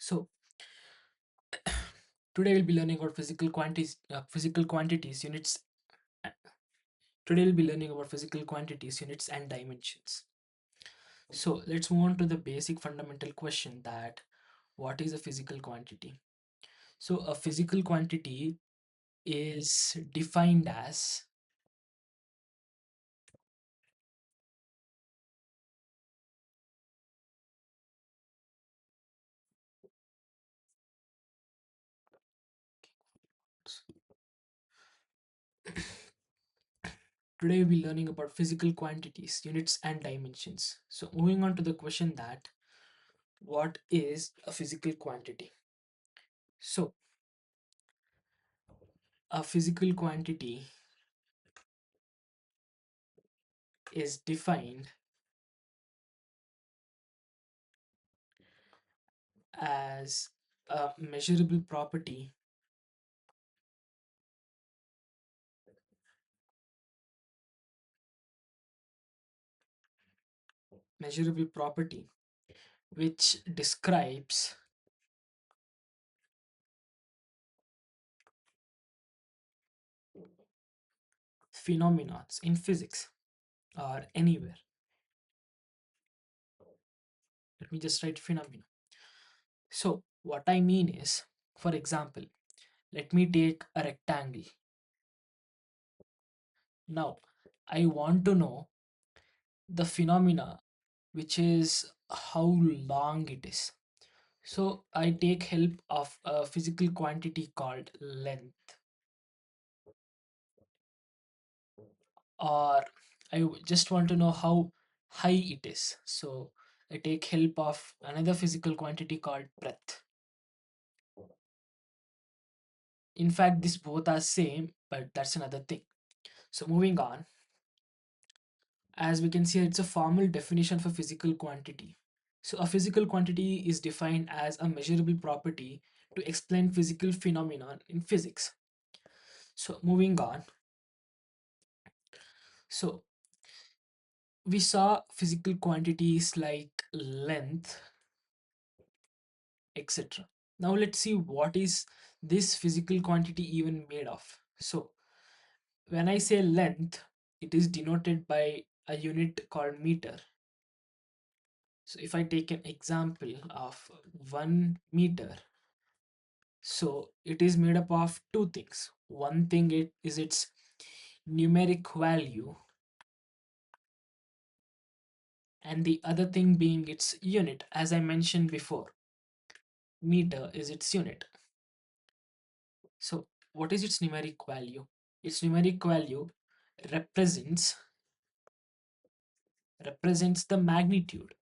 So today we'll be learning about physical quantities, units. uh, Today we'll be learning about physical quantities, units, and dimensions. So let's move on to the basic fundamental question that what is a physical quantity? So a physical quantity is defined as today we'll be learning about physical quantities, units, and dimensions. So moving on to the question that what is a physical quantity? So a physical quantity is defined as a measurable property which describes phenomena in physics or anywhere. Let me just write phenomena. So what I mean is, for example, let me take a rectangle. Now I want to know the phenomena, which is how long it is. So I take help of a physical quantity called length, or just want to know how high it is. So I take help of another physical quantity called breadth. In fact, these both are same, but that's another thing. So moving on, as we can see, it's a formal definition for physical quantity. So a physical quantity is defined as a measurable property to explain physical phenomenon in physics. So moving on, so we saw physical quantities like length, etc. Now let's see what is this physical quantity even made of. So when I say length, it is denoted by a unit called meter. So if I take an example of 1 meter, so it is made up of two things. One thing it is its numeric value, and the other thing being its unit. As I mentioned before, meter is its unit. So what is its numeric value? Its numeric value represents represents the magnitude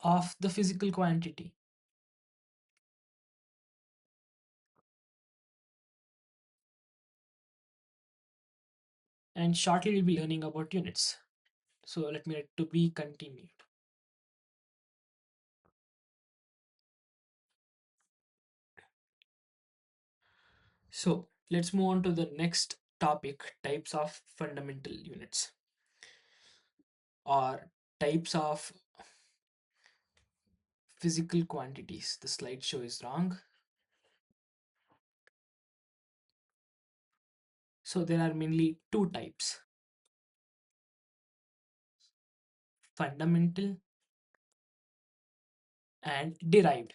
of the physical quantity. And shortly we'll be learning about units. So let me write to be continued. So let's move on to the next topic, types of fundamental units, or types of physical quantities. The slideshow is wrong. So there are mainly two types: fundamental and derived.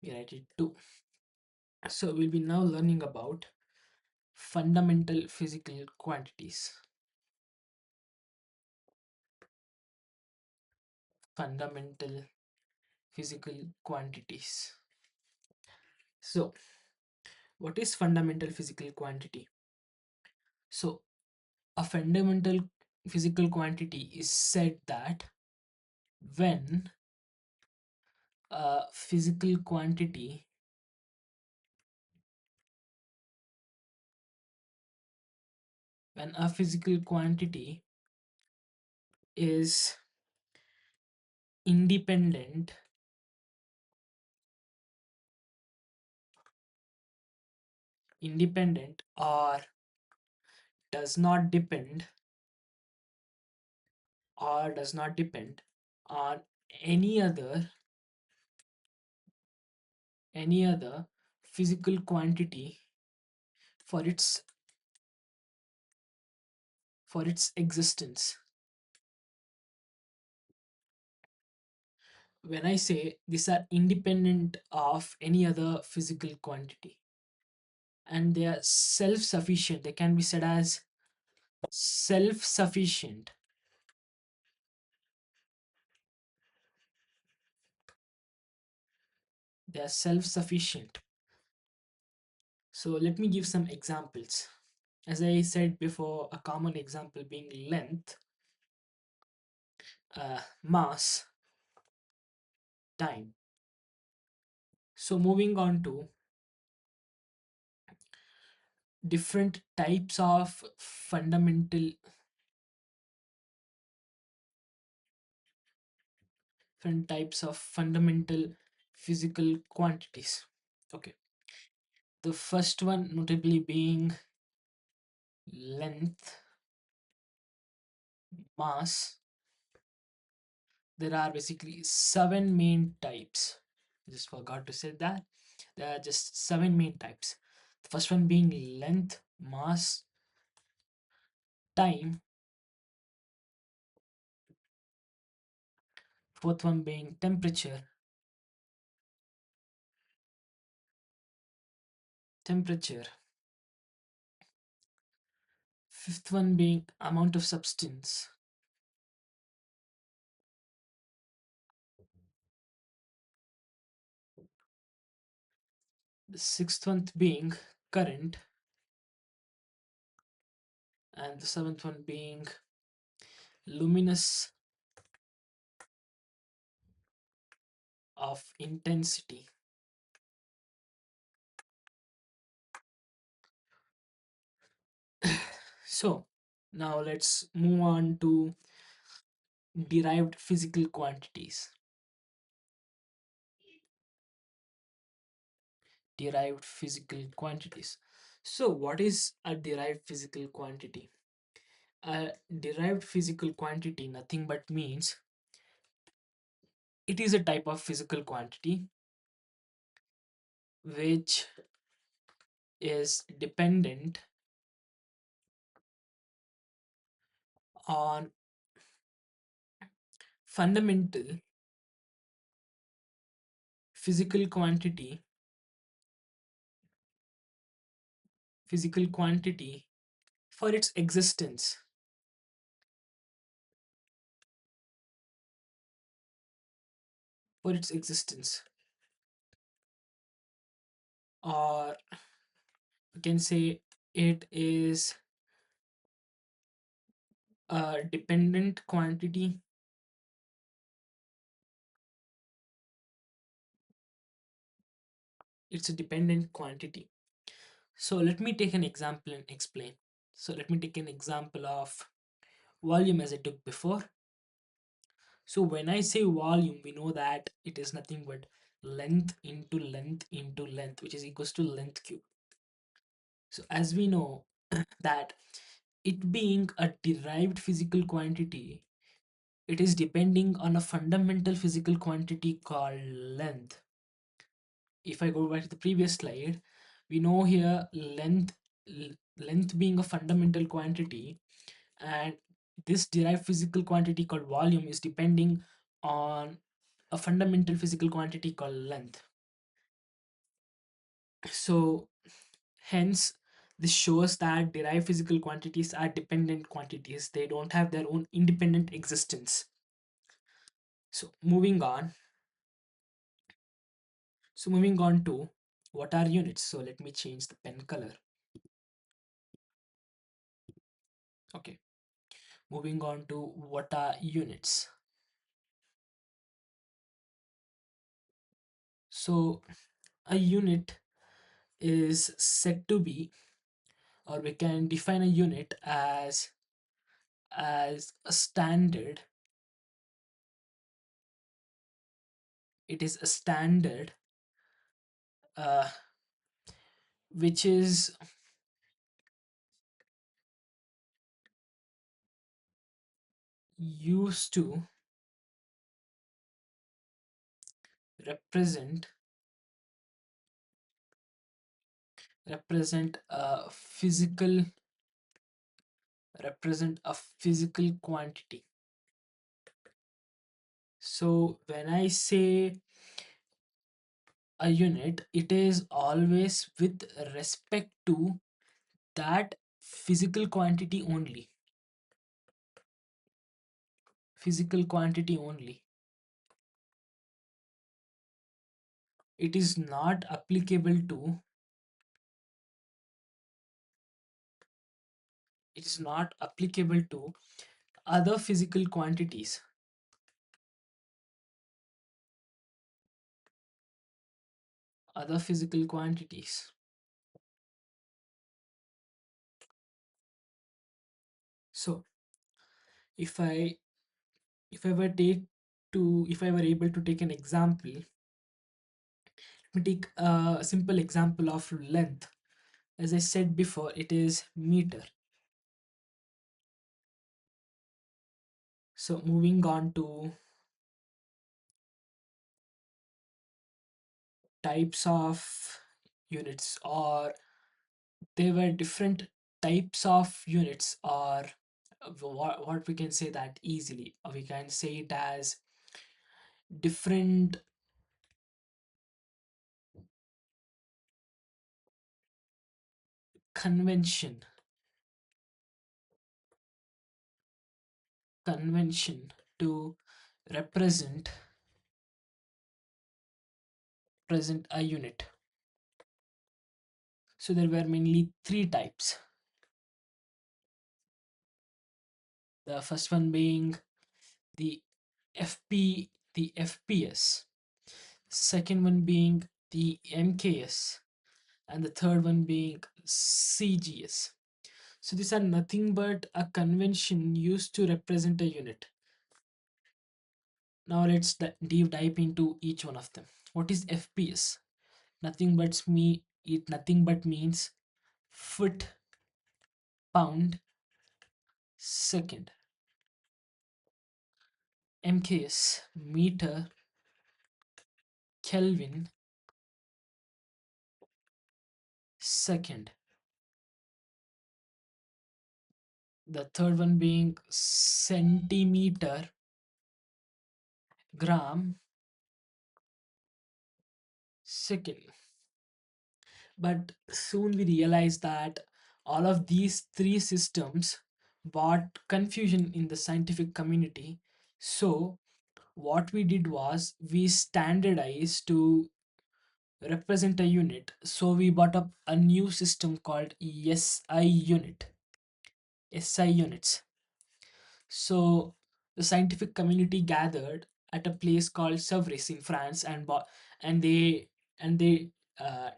We write it two. So we'll be now learning about fundamental physical quantities. Fundamental physical quantities. So what is fundamental physical quantity? So a fundamental physical quantity is said that when a physical quantity when a physical quantity is independent or does not depend or does not depend on any other any other physical quantity for its existence. When I say these are independent of any other physical quantity and they are self sufficient, they can be said as self sufficient. They are self sufficient. So let me give some examples. As I said before, a common example being length, mass, time. So moving on to different types of fundamental physical quantities. Okay, the first one notably being length, mass. There are basically seven main types. Just forgot to say that there are just seven main types. The first one being length, mass, time. Fourth one being temperature. Fifth one being amount of substance. The sixth one being current, and the seventh one being luminous of intensity. So now let's move on to derived physical quantities. Derived physical quantities. So what is a derived physical quantity? A derived physical quantity nothing but means it is a type of physical quantity which is dependent on fundamental physical quantity for its existence. For its existence, or you can say it is a dependent quantity. It's a dependent quantity. So let me take an example and explain. So let me take an example of volume as I took before. So when I say volume, we know that it is nothing but length into length into length, which is equals to length cube. So as we know that it being a derived physical quantity, it is depending on a fundamental physical quantity called length. If I go back to the previous slide, we know here length being a fundamental quantity, and this derived physical quantity called volume is depending on a fundamental physical quantity called length. So hence this shows that derived physical quantities are dependent quantities. They don't have their own independent existence. So moving on to what are units. So let me change the pen color. Okay, moving on to what are units. So a unit is said to be, or we can define a unit as a standard. It is a standard uh, which is used to represent represent a physical represent a physical quantity. So when I say a unit, it is always with respect to that physical quantity only. Physical quantity only. It is not applicable to it is not applicable to other physical quantities. Other physical quantities. So if I if I were take to if I were able to take an example, let me take a simple example of length. As I said before, it is meter. So moving on to types of units, or there were different types of units, or what we can say that easily, or we can say it as different convention convention to represent present a unit. So there were mainly three types. The first one being the the FPS, second one being the MKS, and the third one being CGS. So these are nothing but a convention used to represent a unit. Now let's deep dive into each one of them. What is FPS? Nothing but means foot, pound, second. MKS, meter, Kelvin, second. The third one being centimeter, gram, second. But soon we realized that all of these three systems brought confusion in the scientific community. So what we did was we standardized to represent a unit. So we brought up a new system called SI units. So the scientific community gathered at a place called Sevres in France, and they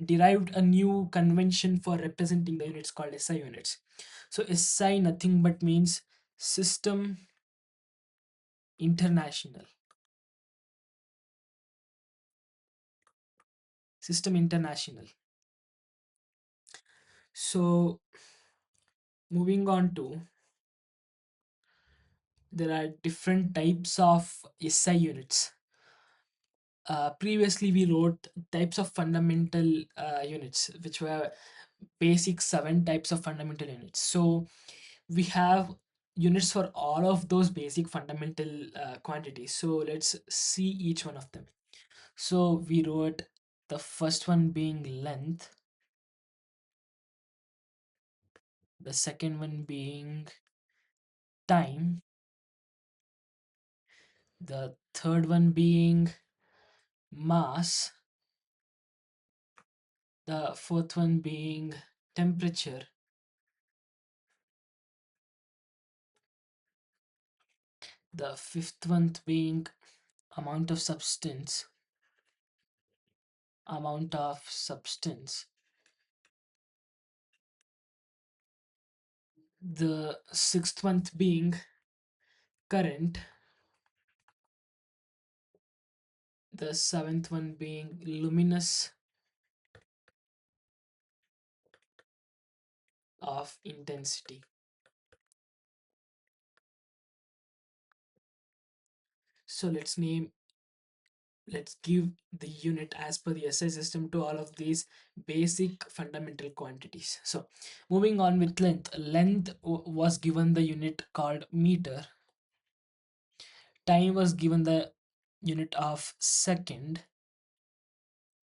derived a new convention for representing the units called SI units. So SI nothing but means System International. System International. So moving on to, there are different types of SI units. Previously we wrote types of fundamental units, which were basic 7 types of fundamental units. So we have units for all of those basic fundamental quantities. So let's see each one of them. So we wrote the first one being length, the second one being time, the third one being mass, the fourth one being temperature, the fifth one being amount of substance, amount of substance, the sixth one being current, the seventh one being luminous of intensity. So let's give the unit as per the SI system to all of these basic fundamental quantities. So moving on with length. Was given the unit called meter. Time was given the unit of second.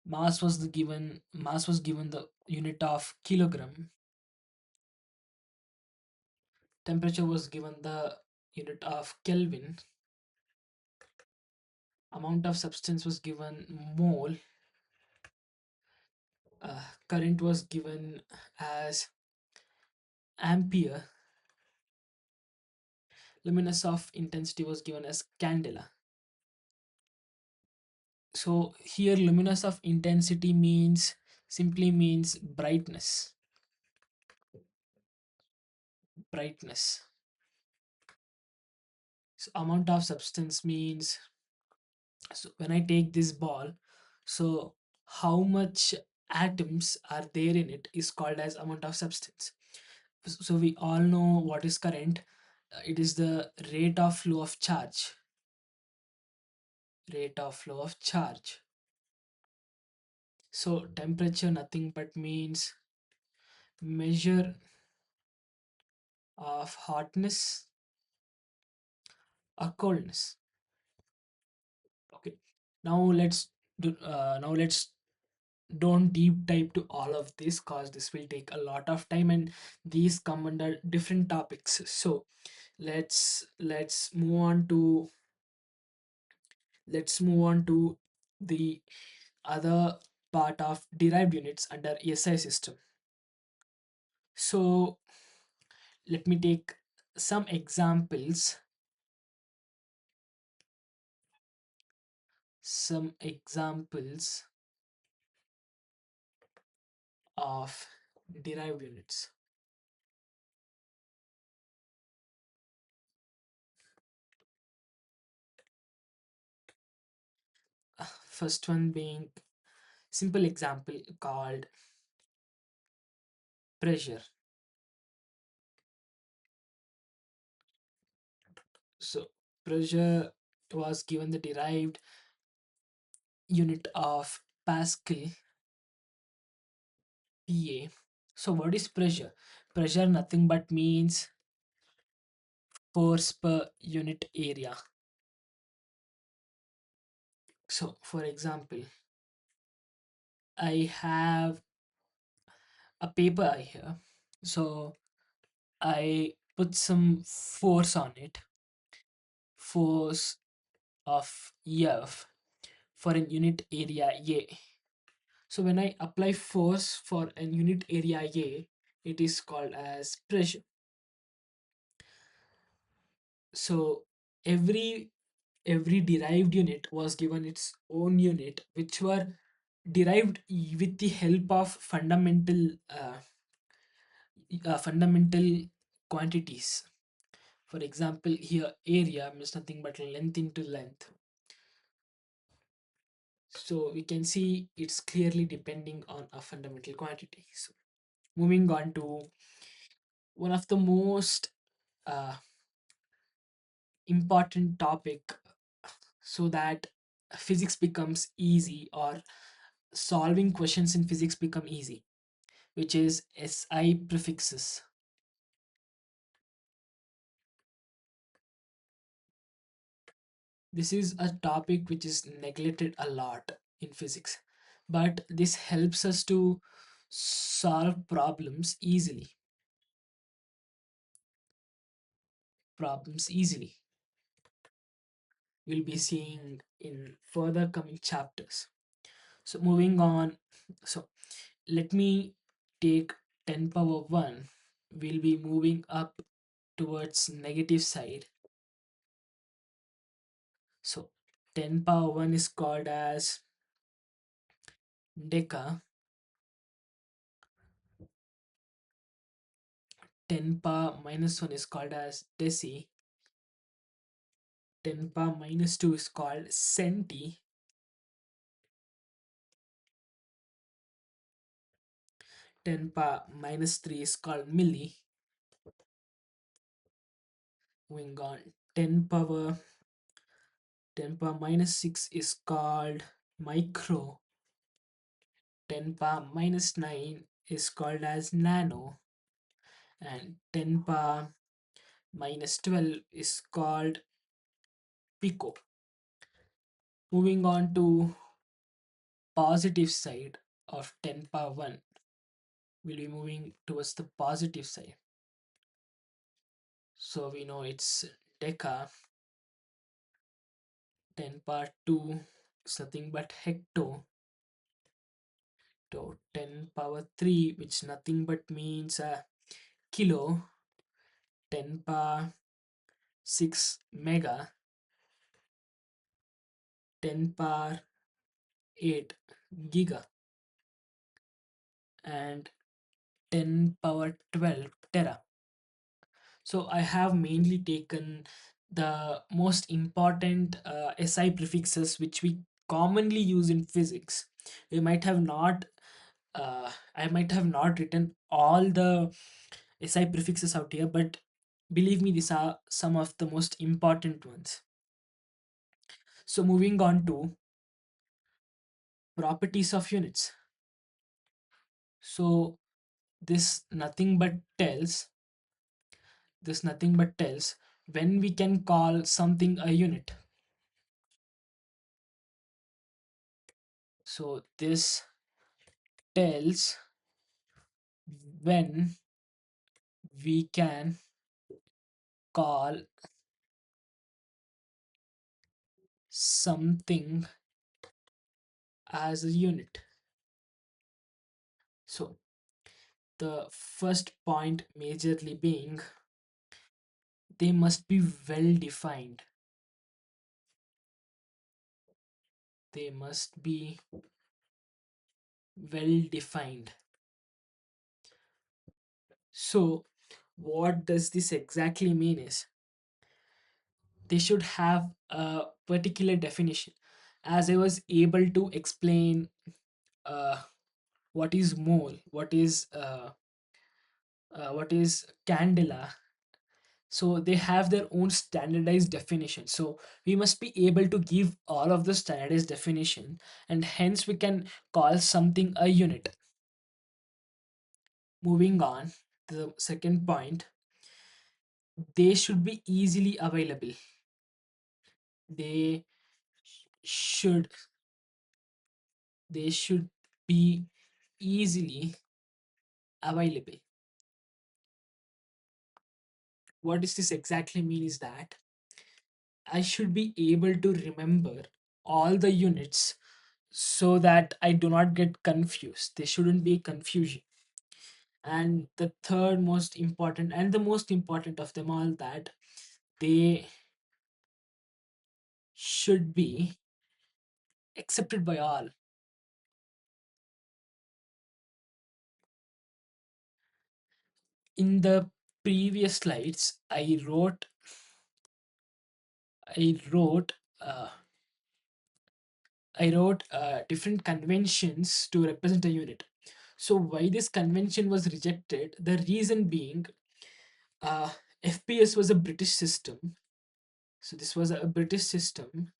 Mass was given the unit of kilogram. Temperature was given the unit of Kelvin. Amount of substance was given mole. Current was given as ampere. Luminous of intensity was given as candela. So here luminous of intensity means simply means brightness. So amount of substance means, so when I take this ball, so how much atoms are there in it is called as amount of substance. So we all know what is current. It is the rate of flow of charge. So temperature nothing but means measure of hotness or coldness. Okay, now let's don't deep dive to all of this cause this will take a lot of time and these come under different topics. So let's move on to the other part of derived units under SI system. So let me take some examples of derived units. First one being simple example called pressure. So pressure was given the derived unit of Pascal, PA. So what is pressure? Pressure nothing but means force per unit area. So for example, I have a paper here. So I put some force on it, force of F for an unit area A. So when I apply force for an unit area A, it is called as pressure. So every every derived unit was given its own unit, which were derived with the help of fundamental quantities. For example, here area means nothing but length into length. So we can see it's clearly depending on a fundamental quantity. So moving on to one of the most uh, important topic, so that physics becomes easy or solving questions in physics become easy, which is SI prefixes. This is a topic which is neglected a lot in physics, but this helps us to solve problems easily. We'll be seeing in further coming chapters. So moving on, so let me take 10 power 1. We'll be moving up towards negative side. So 10 power 1 is called as deca. 10 power minus 1 is called as deci. 10 power minus 2 is called centi. 10 power minus 3 is called milli. Moving on, 10 power 10 power minus 6 is called micro. 10 power minus 9 is called as nano. And 10 power minus 12 is called pico. Moving on to positive side of 10 power 1, we'll be moving towards the positive side. So we know it's deca. 10 power 2 is nothing but hecto. So 10 power 3, which nothing but means kilo. 10 power 6 mega. 10 power 8 giga. And 10 power 12 tera. So I have mainly taken the most important SI prefixes which we commonly use in physics. We might have not, I might have not written all the SI prefixes out here, but believe me, these are some of the most important ones. So moving on to properties of units. So this nothing but tells, this nothing but tells when we can call something a unit. So this tells when we can call something as a unit. So the first point majorly being they must be well defined. They must be well defined. So what does this exactly mean is they should have a particular definition. As I was able to explain uh, what is mole, what is candela. So they have their own standardized definition. So we must be able to give all of the standardized definition, and hence we can call something a unit. Moving on to the second point, they should be easily available. They should they should be easily available. What does this exactly mean is that I should be able to remember all the units so that I do not get confused. There shouldn't be confusion. And the third most important, and the most important of them all, that they should be accepted by all. In the previous slides, I wrote, uh, different conventions to represent a unit. So why this convention was rejected? The reason being, uh, FPS was a British system. So this was a British system.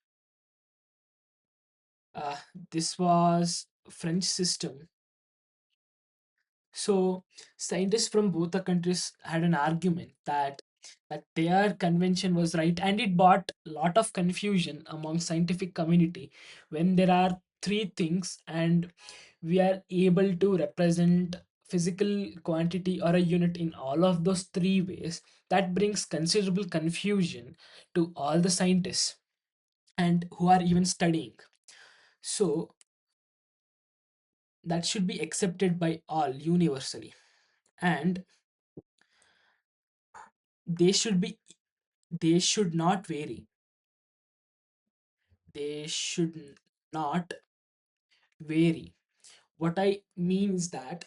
Uh, this was French system. So scientists from both the countries had an argument that their convention was right, and it brought a lot of confusion among scientific community when there are three things and we are able to represent physical quantity or a unit in all of those three ways. That brings considerable confusion to all the scientists and who are even studying. So that should be accepted by all universally, and they should be they should not vary. They should not vary. What I mean is that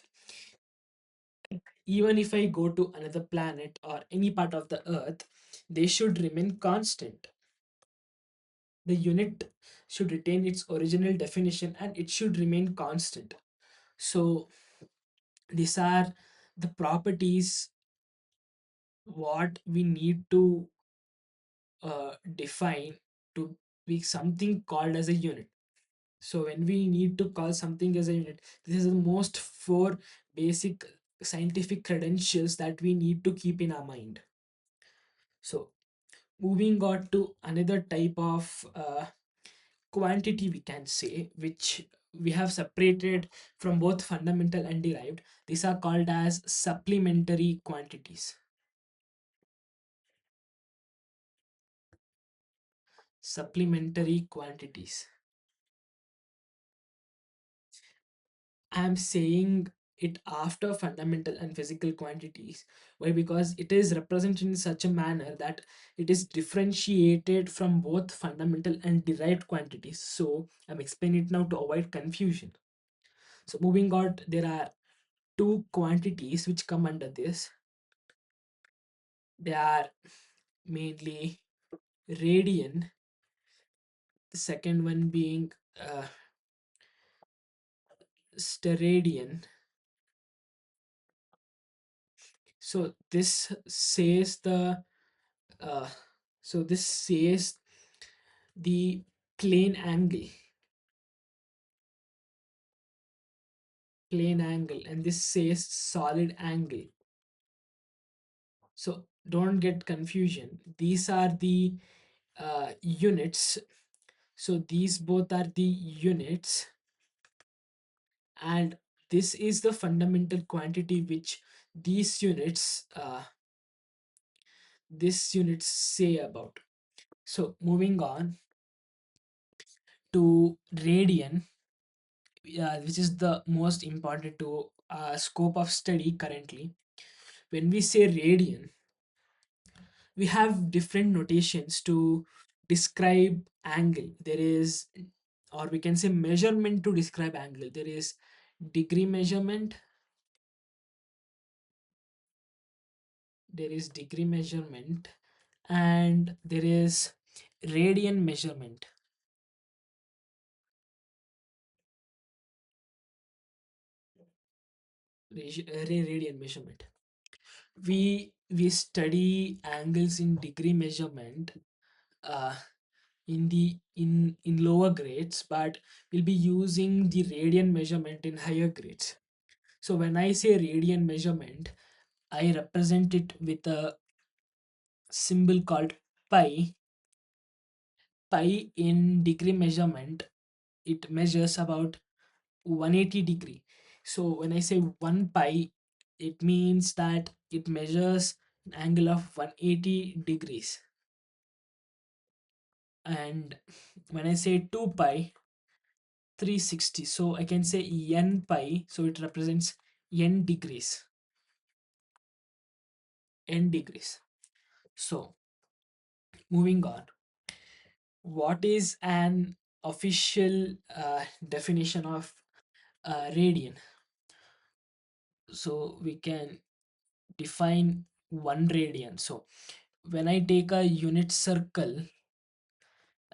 even if I go to another planet or any part of the earth, they should remain constant. The unit should retain its original definition and it should remain constant. So these are the properties what we need to define to we something called as a unit. So when we need to call something as a unit, this is the most four basic scientific credentials that we need to keep in our mind. So moving on to another type of quantity, we can say, which we have separated from both fundamental and derived. These are called as supplementary quantities. Supplementary quantities. I'm saying it after fundamental and physical quantities. Why? Because it is represented in such a manner that it is differentiated from both fundamental and derived quantities. So I'm explaining it now to avoid confusion. So moving on, there are two quantities which come under this. They are mainly radian, the second one being uh, steradian. So uh, this says the plane angle, and this says solid angle. So don't get confusion, these are the units. So these both are the units, and this is the fundamental quantity which these units say about. So moving on to radian, which is the most important to scope of study currently. When we say radian, we have different notations to describe angle. There is, or we can say, measurement to describe angle. There is degree measurement, and there is radian measurement. Radian measurement. We study angles in degree measurement uh, in lower grades, but we'll be using the radian measurement in higher grades. So when I say radian measurement, I represent it with a symbol called pi. Pi in degree measurement, it measures about 180 degree. So when I say 1 pi, it means that it measures an angle of 180 degrees. And when I say 2 pi, 360. So I can say n pi, so it represents n degrees. N degrees. So moving on, what is an official definition of radian? So we can define 1 radian. So when I take a unit circle,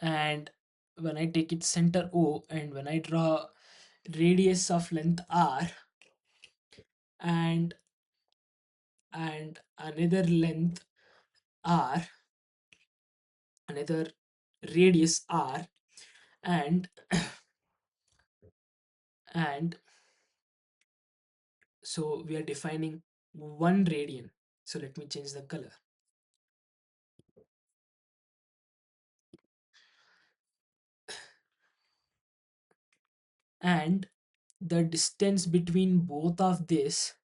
and when I take its center O, and when I draw radius of length r, and another length r, another radius r, and and so we are defining 1 radian. So let me change the color. And the distance between both of this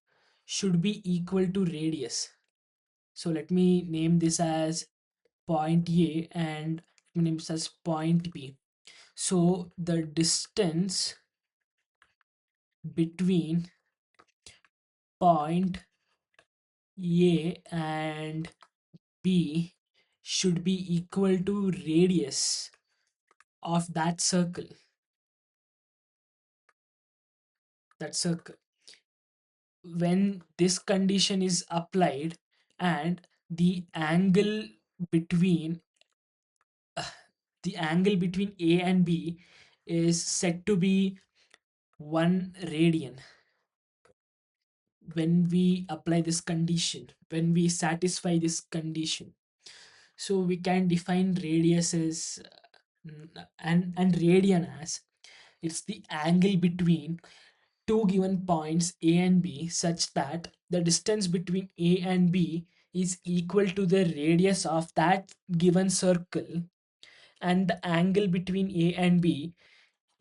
should be equal to radius. So let me name this as point A, and let me name this as point B. So the distance between point A and B should be equal to radius of that circle. When this condition is applied, and the angle between the angle between A and B is said to be 1 radian. When we apply this condition, when we satisfy this condition, so we can define radius as and radian as it's the angle between two given points A and B such that the distance between A and B is equal to the radius of that given circle, and the angle between A and B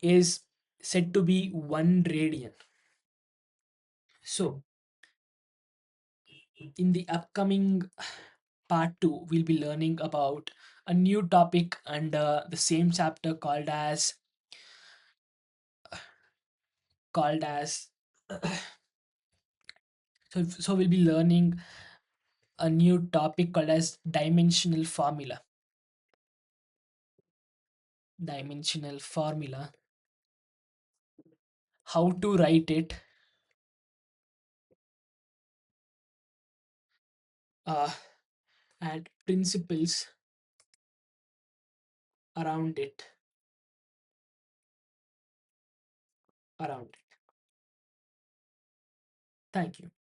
is said to be 1 radian. So in the upcoming part 2 we'll be learning about a new topic under the same chapter called as so we'll be learning a new topic called as dimensional formula, how to write it, uh, and principles around it. Thank you.